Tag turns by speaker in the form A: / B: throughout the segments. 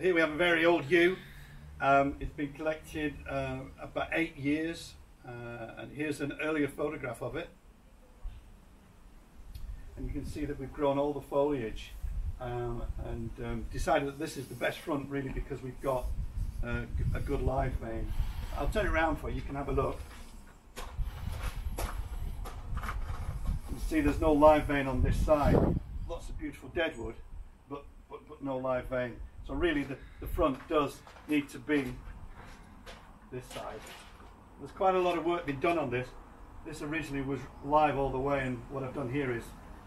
A: Here we have a very old yew. It's been collected about 8 years, and here's an earlier photograph of it. And you can see that we've grown all the foliage and decided that this is the best front really because we've got a good live vein. I'll turn it around for you, you can have a look. You see there's no live vein on this side. Lots of beautiful deadwood, but no live vein. So really the front does need to be this side. There's quite a lot of work been done on this. This originally was live all the way, and what I've done here is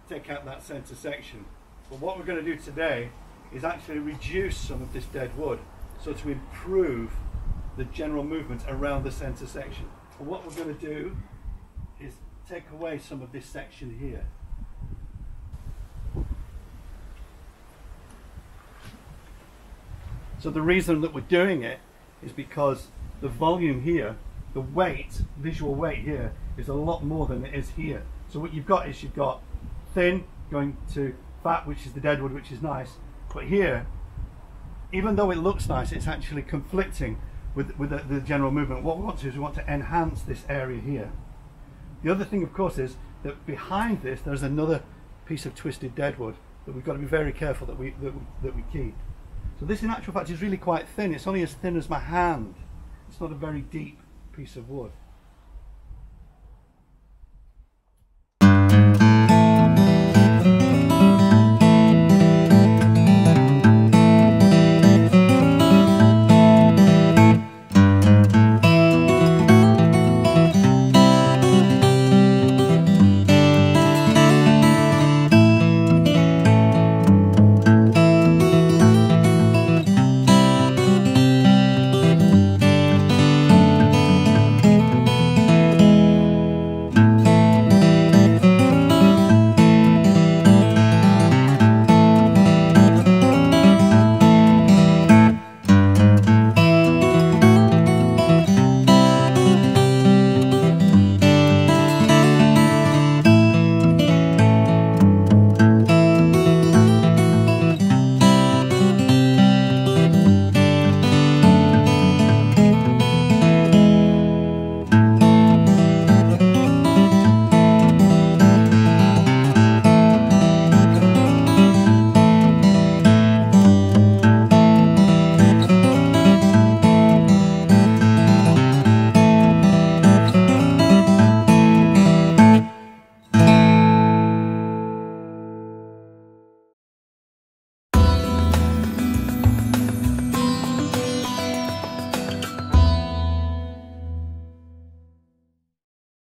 A: take out that centre section. But what we're going to do today is actually reduce some of this dead wood so to improve the general movement around the centre section. And what we're going to do is take away some of this section here. So the reason that we're doing it is because the volume here, the weight, visual weight here, is a lot more than it is here. So what you've got is you've got thin going to fat, which is the deadwood, which is nice, but here, even though it looks nice, it's actually conflicting with the general movement. What we want to do is we want to enhance this area here. The other thing, of course, is that behind this there's another piece of twisted deadwood that we've got to be very careful that we keep. So this in actual fact is really quite thin. It's only as thin as my hand. It's not a very deep piece of wood.